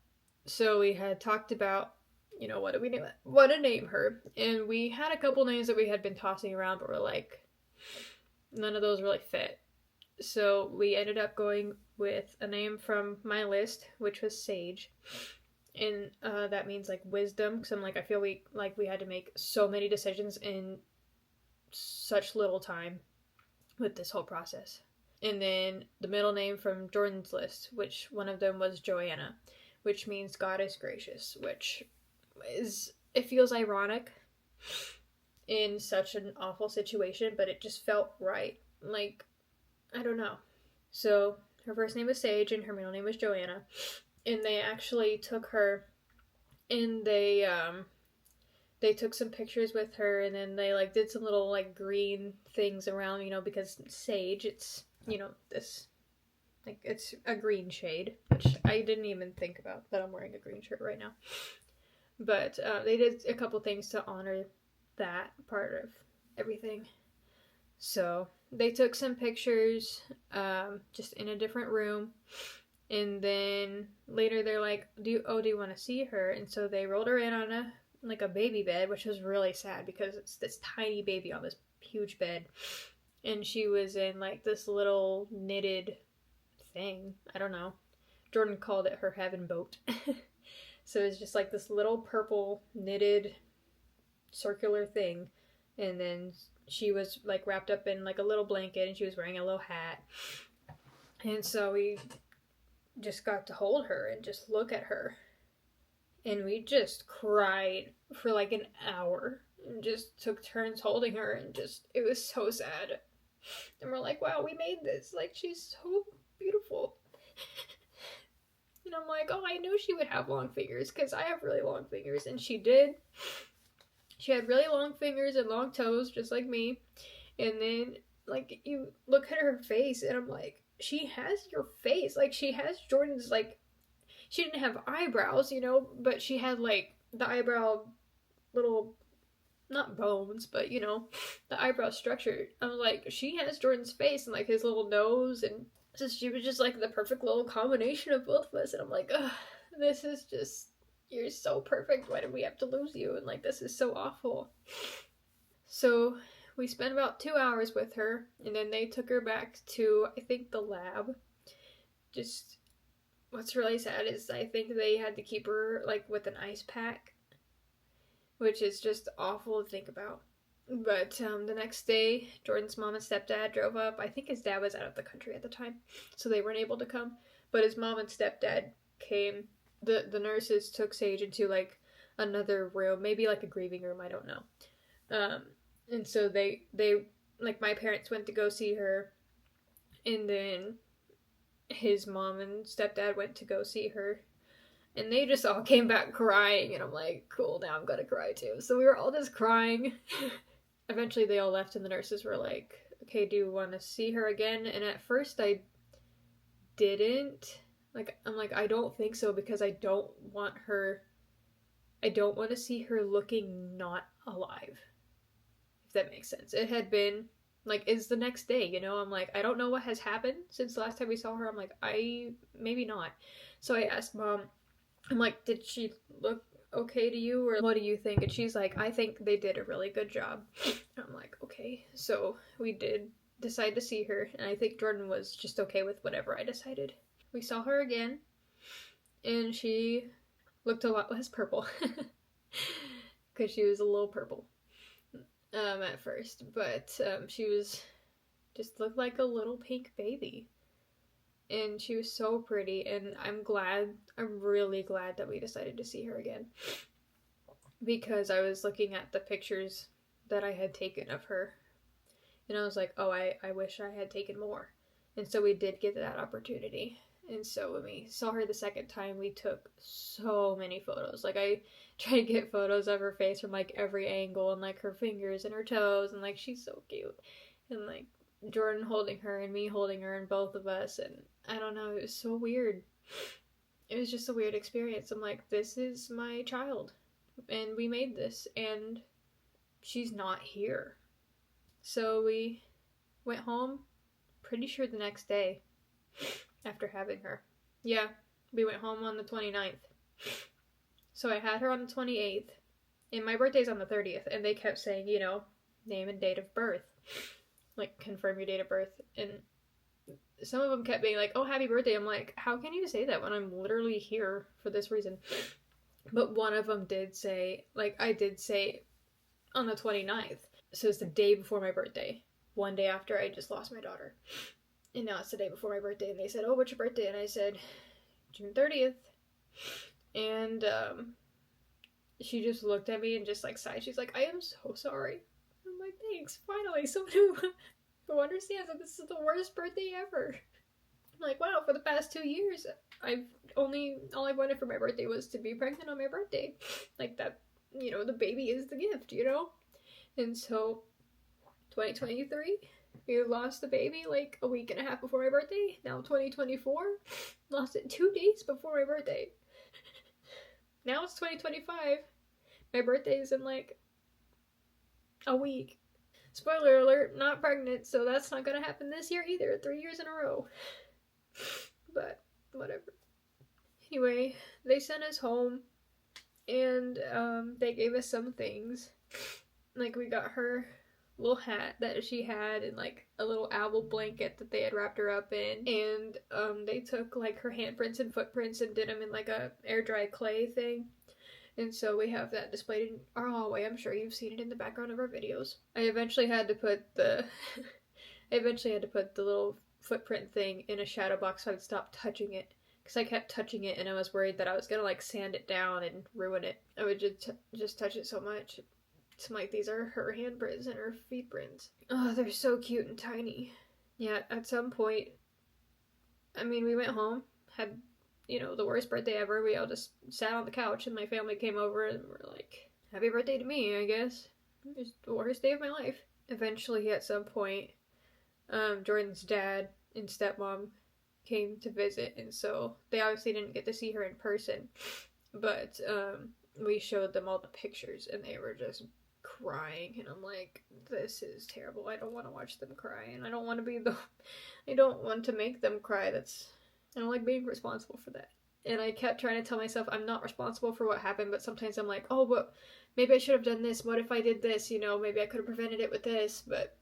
So we had talked about, what do we name it? What to name her. And we had a couple names that we had been tossing around, but we're like, none of those really fit. So we ended up going with a name from my list, which was Sage. And that means like wisdom, because I'm like, I feel we had to make so many decisions in such little time with this whole process. And then the middle name from Jordan's list, which one of them was Joanna, which means God is gracious, which is, it feels ironic in such an awful situation, but it just felt right. Like, I don't know. So her first name was Sage and her middle name was Joanna. And they actually took her, and they took some pictures with her, and then they like did some little like green things around, because sage, it's, this, like, it's a green shade, which I didn't even think about that I'm wearing a green shirt right now. But they did a couple things to honor that part of everything. So they took some pictures, just in a different room. And then later they're like, do you want to see her? And so they rolled her in on a baby bed, which was really sad because it's this tiny baby on this huge bed. And she was in like this little knitted thing. I don't know. Jordan called it her heaven boat. So it's just like this little purple knitted circular thing. And then she was like wrapped up in like a little blanket, and she was wearing a little hat. And so we just got to hold her and just look at her. And we just cried for like an hour and just took turns holding her, and just, it was so sad. And we're like, wow, we made this. Like, she's so beautiful. And I'm like, oh, I knew she would have long fingers because I have really long fingers. And she did. She had really long fingers and long toes, just like me. And then, like, you look at her face, and I'm like, she has your face. Like, she has Jordan's, like, she didn't have eyebrows, but she had, like, the eyebrow little, not bones, but, the eyebrow structure. I was like, she has Jordan's face and, like, his little nose, and she was just, like, the perfect little combination of both of us. And I'm like, ugh, this is just, you're so perfect. Why did we have to lose you? And, like, this is so awful. So we spent about 2 hours with her, and then they took her back to, I think, the lab. Just, what's really sad is I think they had to keep her, like, with an ice pack, which is just awful to think about. But the next day, Jordan's mom and stepdad drove up. I think his dad was out of the country at the time, so they weren't able to come. But his mom and stepdad came. The nurses took Sage into, like, another room, maybe, like, a grieving room, I don't know. And so they, like, my parents went to go see her, and then his mom and stepdad went to go see her, and they just all came back crying, and I'm like, cool, now I'm gonna cry too. So we were all just crying. eventually they all left and the nurses were like, okay, do you want to see her again? And at first I didn't. Like, I'm like, I don't think so, because I don't want to see her looking not alive. If that makes sense. It had been, like, it's the next day, you know? I'm like, I don't know what has happened since the last time we saw her. I'm like, maybe not. So I asked Mom, I'm like, did she look okay to you, or what do you think? And she's like, I think they did a really good job. I'm like, okay. So we did decide to see her, and I think Jordan was just okay with whatever I decided. We saw her again, and she looked a lot less purple, because she was a little purple at first, but she was just looked like a little pink baby, and she was so pretty. And I'm really glad that we decided to see her again, because I was looking at the pictures that I had taken of her, and I was like, oh, I wish I had taken more. And so we did get that opportunity. And so when we saw her the second time, we took so many photos. Like, I tried to get photos of her face from, like, every angle, and, like, her fingers and her toes, and, like, she's so cute. And, like, Jordan holding her and me holding her, and both of us, and I don't know, it was so weird. It was just a weird experience. I'm like, this is my child, and we made this, and she's not here. So we went home, pretty sure the next day after having her. Yeah, we went home on the 29th. So I had her on the 28th, and my birthday's on the 30th, and they kept saying, you know, name and date of birth. Like, confirm your date of birth. And some of them kept being like, oh, happy birthday. I'm like, how can you say that when I'm literally here for this reason? But one of them did say, like, I did say on the 29th. So it's the day before my birthday. One day after I just lost my daughter. And now it's the day before my birthday. And they said, oh, what's your birthday? And I said, June 30th. And she just looked at me and just, like, sighed. She's like, I am so sorry. I'm like, thanks. Finally, someone who understands that this is the worst birthday ever. I'm like, wow, for the past 2 years, all I wanted for my birthday was to be pregnant on my birthday. Like, that, you know, the baby is the gift, you know? And so, 2023, we lost the baby like a week and a half before my birthday. Now 2024, lost it 2 days before my birthday. Now it's 2025. My birthday is in like a week. Spoiler alert, not pregnant, so that's not gonna happen this year either. 3 years in a row. But, whatever. Anyway, they sent us home, and they gave us some things. Like, we got her little hat that she had, and like a little owl blanket that they had wrapped her up in, and they took like her handprints and footprints and did them in like a air dry clay thing, and so we have that displayed in our hallway. I'm sure you've seen it in the background of our videos. I eventually had to put the little footprint thing in a shadow box so I'd stop touching it, because I kept touching it and I was worried that I was gonna like sand it down and ruin it. I would just touch it so much. It's like, these are her handprints and her feet prints. Oh, they're so cute and tiny. Yeah, at some point, I mean, we went home, had, you know, the worst birthday ever. We all just sat on the couch, and my family came over and were like, happy birthday to me, I guess. It's the worst day of my life. Eventually, at some point, Jordan's dad and stepmom came to visit, and so they obviously didn't get to see her in person, but we showed them all the pictures, and they were just crying, and I'm like, this is terrible. I don't want to watch them cry, and I don't want to make them cry. I don't like being responsible for that. And I kept trying to tell myself I'm not responsible for what happened, but sometimes I'm like, oh, but maybe I should have done this. What if I did this? You know, maybe I could have prevented it with this. But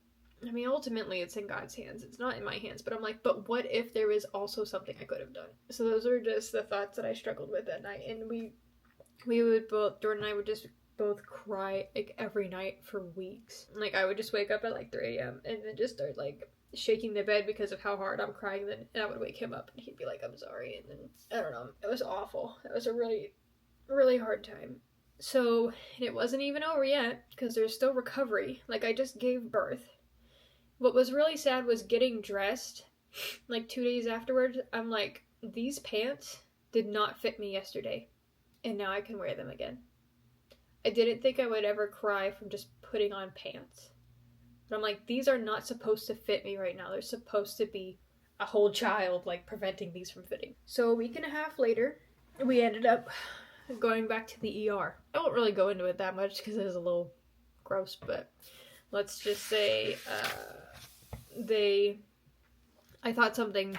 I mean, ultimately it's in God's hands. It's not in my hands. But I'm like, but what if there was also something I could have done? So those are just the thoughts that I struggled with that night. And we would both, Jordan and I would just both cry like every night for weeks. Like, I would just wake up at like 3 a.m. and then just start like shaking the bed because of how hard I'm crying. Then I would wake him up and he'd be like, I'm sorry. And then, I don't know, it was awful. It was a really, really hard time. So, it wasn't even over yet, because there's still recovery. Like, I just gave birth. What was really sad was getting dressed, like 2 days afterwards. I'm like, these pants did not fit me yesterday, and now I can wear them again. I didn't think I would ever cry from just putting on pants. But I'm like, these are not supposed to fit me right now. They're supposed to be a whole child, like preventing these from fitting. So a week and a half later, we ended up going back to the ER. I won't really go into it that much because it is a little gross, but let's just say I thought something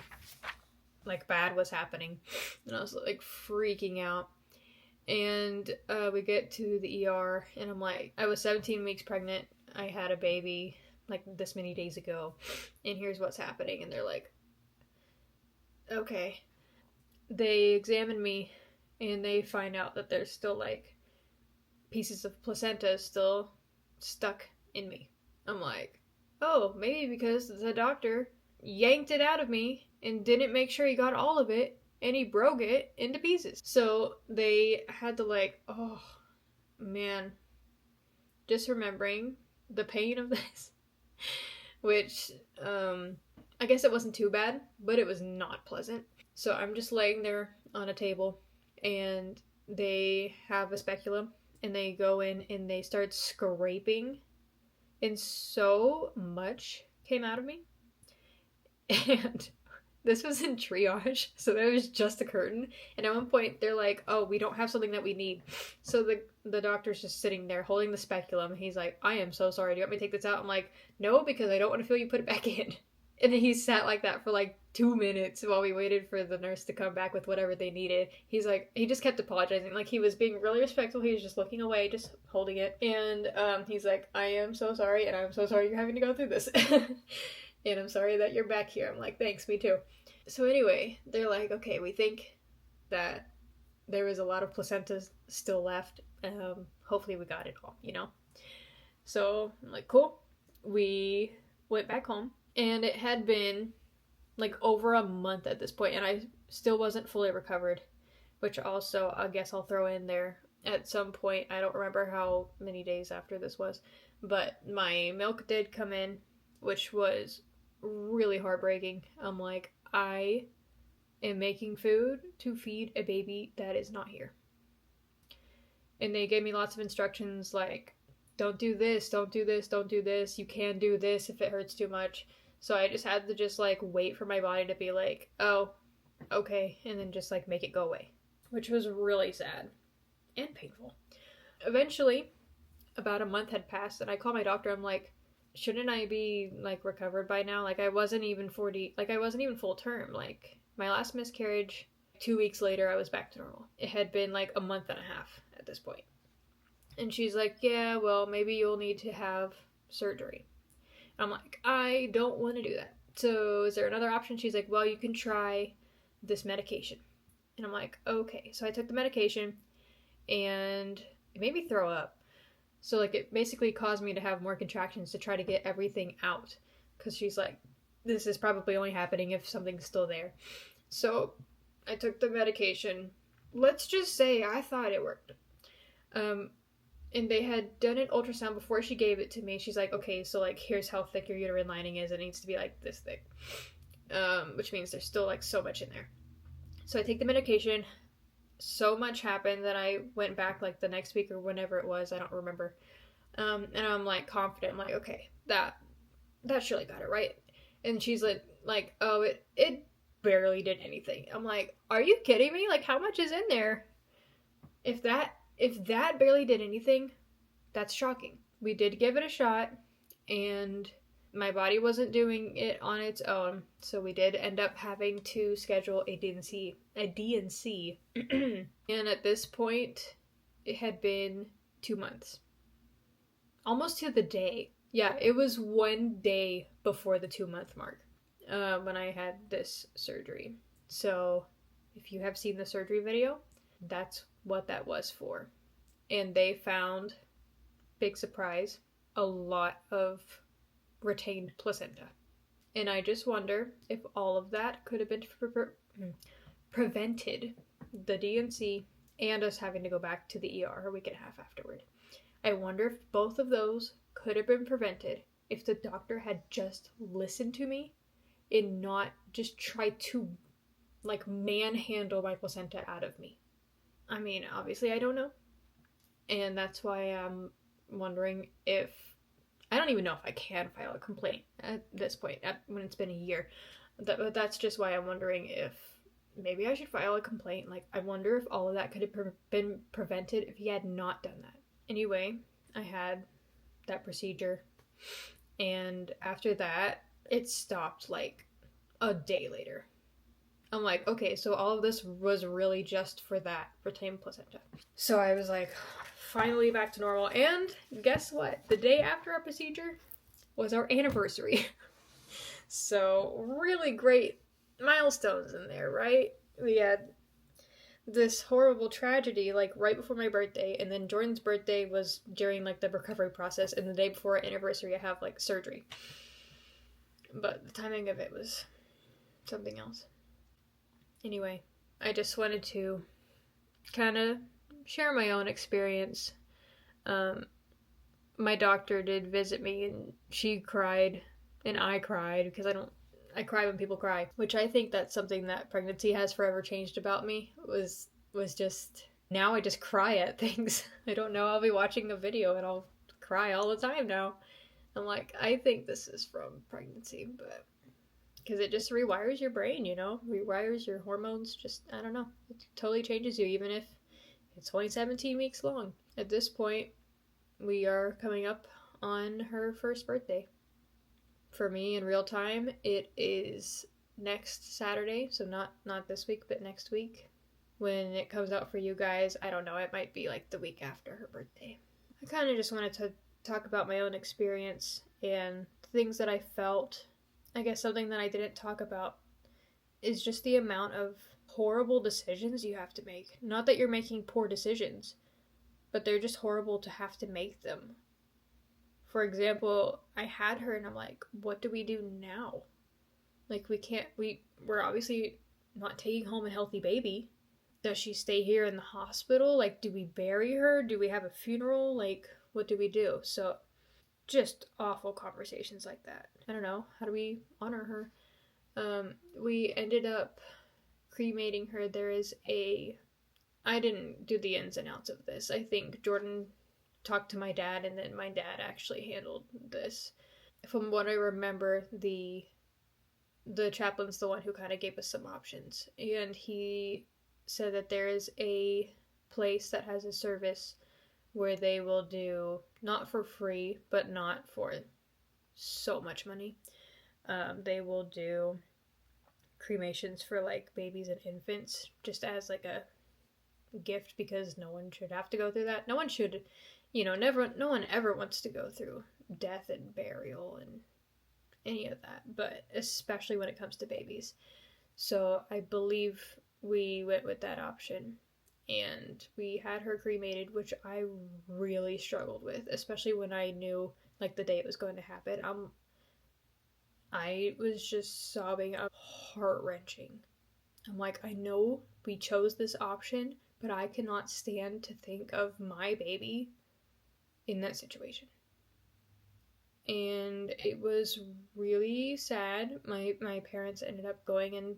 like bad was happening, and I was like freaking out. And we get to the ER, and I'm like, I was 17 weeks pregnant. I had a baby like this many days ago, and here's what's happening. And they're like, okay. They examine me, and they find out that there's still like pieces of placenta still stuck in me. I'm like, oh, maybe because the doctor yanked it out of me and didn't make sure he got all of it, and he broke it into pieces. So they had to like, oh man, just remembering the pain of this, which I guess it wasn't too bad, but it was not pleasant. So I'm just laying there on a table, and they have a speculum, and they go in and they start scraping, and so much came out of me. And this was in triage, so there was just a curtain. And at one point, they're like, oh, we don't have something that we need. So the doctor's just sitting there holding the speculum. He's like, I am so sorry. Do you want me to take this out? I'm like, no, because I don't want to feel you put it back in. And then he sat like that for like 2 minutes while we waited for the nurse to come back with whatever they needed. He's like, he just kept apologizing. Like, he was being really respectful. He was just looking away, just holding it. And he's like, I am so sorry, and I'm so sorry you're having to go through this. And I'm sorry that you're back here. I'm like, thanks, me too. So anyway, they're like, okay, we think that there was a lot of placenta still left. Hopefully we got it all, you know? So I'm like, cool. We went back home, and it had been like over a month at this point, and I still wasn't fully recovered, which also I guess I'll throw in there at some point. I don't remember how many days after this was, but my milk did come in, which was really heartbreaking. I'm like, I am making food to feed a baby that is not here. And they gave me lots of instructions like, don't do this, don't do this, don't do this. You can do this if it hurts too much. So I just had to just like wait for my body to be like, oh, okay, and then just like make it go away, which was really sad and painful. Eventually, about a month had passed, and I called my doctor. I'm like, shouldn't I be like recovered by now? Like, I wasn't even full term. Like, my last miscarriage, 2 weeks later, I was back to normal. It had been like a month and a half at this point. And she's like, yeah, well, maybe you'll need to have surgery. I'm like, I don't want to do that. So is there another option? She's like, well, you can try this medication. And I'm like, okay. So I took the medication, and it made me throw up. So, like, it basically caused me to have more contractions to try to get everything out. Because she's like, this is probably only happening if something's still there. So, I took the medication. Let's just say I thought it worked. And they had done an ultrasound before she gave it to me. She's like, okay, so, like, here's how thick your uterine lining is. It needs to be, like, this thick. Which means there's still, like, so much in there. So, I take the medication. So much happened that I went back like the next week or whenever it was, I don't remember. And I'm like confident. I'm like, okay, that surely got it right. And she's like, oh, it barely did anything. I'm like, are you kidding me? Like, how much is in there? If that barely did anything, that's shocking. We did give it a shot, and my body wasn't doing it on its own, so we did end up having to schedule a D&C. And at this point, it had been 2 months. Almost to the day. Yeah, it was 1 day before the 2-month mark when I had this surgery. So, if you have seen the surgery video, that's what that was for. And they found, big surprise, a lot of retained placenta. And I just wonder if all of that could have been prevented, the D&C and us having to go back to the ER a week and a half afterward. I wonder if both of those could have been prevented if the doctor had just listened to me and not just tried to like manhandle my placenta out of me. I mean, obviously I don't know. And that's why I'm wondering if I don't even know if I can file a complaint at this point, when it's been a year. But that's just why I'm wondering if maybe I should file a complaint. Like, I wonder if all of that could have been prevented if he had not done that. Anyway, I had that procedure, and after that, it stopped like a day later. I'm like, okay, so all of this was really just for that retained placenta. So I was like, finally back to normal. And guess what? The day after our procedure was our anniversary. So really great milestones in there, right? We had this horrible tragedy like right before my birthday, and then Jordan's birthday was during like the recovery process, and the day before our anniversary I have like surgery. But the timing of it was something else. Anyway, I just wanted to kind of share my own experience. My doctor did visit me, and she cried, and I cried, because I cry when people cry, which I think that's something that pregnancy has forever changed about me, was just, now I just cry at things. I don't know, I'll be watching a video and I'll cry all the time now. I'm like, I think this is from pregnancy, but because it just rewires your brain, rewires your hormones. Just, I don't know, it totally changes you, even if it's only 17 weeks long. At this point, we are coming up on her first birthday. For me, in real time, it is next Saturday, so not this week, but next week. When it comes out for you guys, I don't know, it might be like the week after her birthday. I kind of just wanted to talk about my own experience and things that I felt. I guess something that I didn't talk about is just the amount of horrible decisions you have to make. Not that you're making poor decisions, but they're just horrible to have to make them. For example, I had her and I'm like, what do we do now? Like, we're obviously not taking home a healthy baby. Does she stay here in the hospital? Like, do we bury her? Do we have a funeral? Like, what do we do? So, just awful conversations like that. I don't know. How do we honor her? We ended up cremating her. I didn't do the ins and outs of this. I think Jordan talked to my dad, and then my dad actually handled this. From what I remember, the chaplain's the one who kind of gave us some options, and he said that there is a place that has a service where they will do, not for free, but not for so much money, they will do cremations for like babies and infants, just as like a gift, because no one should have to go through that. No one should, no one ever wants to go through death and burial and any of that, but especially when it comes to babies. So I believe we went with that option, and we had her cremated, which I really struggled with, especially when I knew like the day it was going to happen. I was just sobbing up, heart-wrenching. I'm like, I know we chose this option, but I cannot stand to think of my baby in that situation. And it was really sad. My parents ended up going and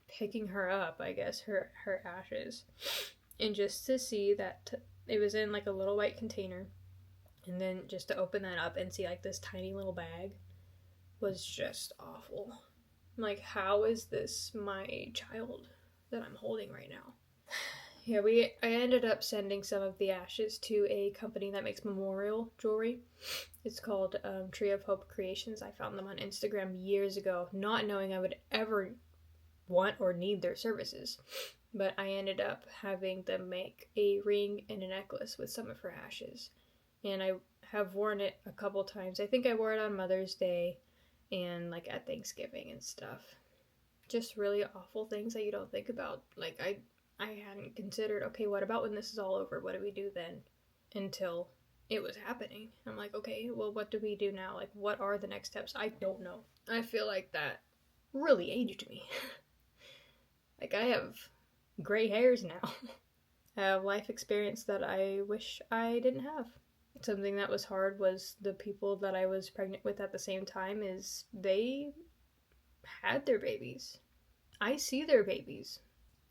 picking her up, I guess, her ashes. And just to see that it was in like a little white container, and then just to open that up and see like this tiny little bag was just awful. I'm like, how is this my child that I'm holding right now? Yeah, I ended up sending some of the ashes to a company that makes memorial jewelry. It's called Tree of Hope Creations. I found them on Instagram years ago, not knowing I would ever want or need their services. But I ended up having them make a ring and a necklace with some of her ashes. And I have worn it a couple times. I think I wore it on Mother's Day and like at Thanksgiving and stuff. Just really awful things that you don't think about. Like, I hadn't considered, okay, what about when this is all over? What do we do then? Until it was happening. I'm like, okay, well, what do we do now? Like, what are the next steps? I don't know. I feel like that really aged me. Like, I have gray hairs now. I have life experience that I wish I didn't have. Something that was hard was the people that I was pregnant with at the same time is they had their babies. I see their babies.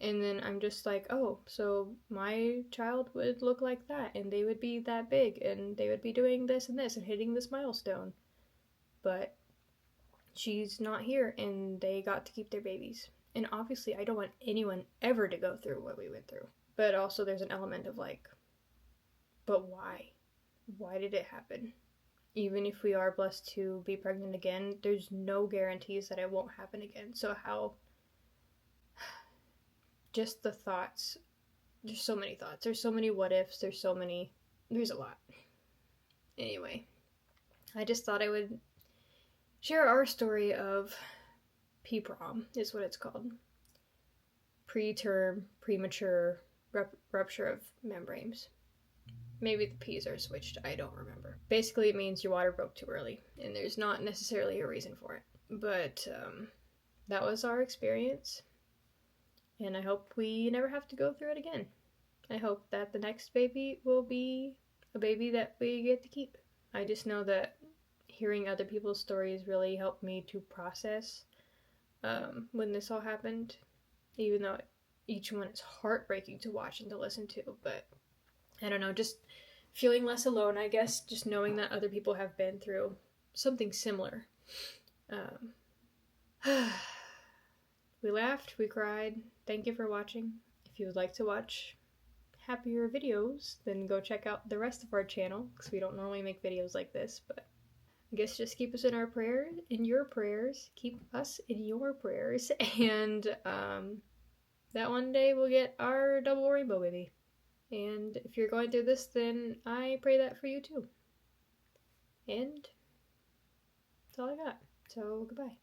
And then I'm just like, oh, so my child would look like that, and they would be that big, and they would be doing this and this, and hitting this milestone. But she's not here, and they got to keep their babies. And obviously, I don't want anyone ever to go through what we went through. But also, there's an element of like, but why? Why did it happen? Even if we are blessed to be pregnant again, there's no guarantees that it won't happen again. So how, just the thoughts, there's so many thoughts, there's so many what ifs, there's a lot. Anyway, I just thought I would share our story of PPROM, is what it's called. Preterm, premature rupture of membranes. Maybe the P's are switched, I don't remember. Basically, it means your water broke too early, and there's not necessarily a reason for it. But that was our experience, and I hope we never have to go through it again. I hope that the next baby will be a baby that we get to keep. I just know that hearing other people's stories really helped me to process when this all happened, even though each one is heartbreaking to watch and to listen to. But I don't know, just feeling less alone, I guess, just knowing that other people have been through something similar. We laughed, we cried. Thank you for watching. If you would like to watch happier videos, then go check out the rest of our channel, because we don't normally make videos like this. But I guess just keep us in our prayers, in your prayers. Keep us in your prayers, and that one day we'll get our double rainbow baby. And if you're going through this, then I pray that for you too. And that's all I got. So, goodbye.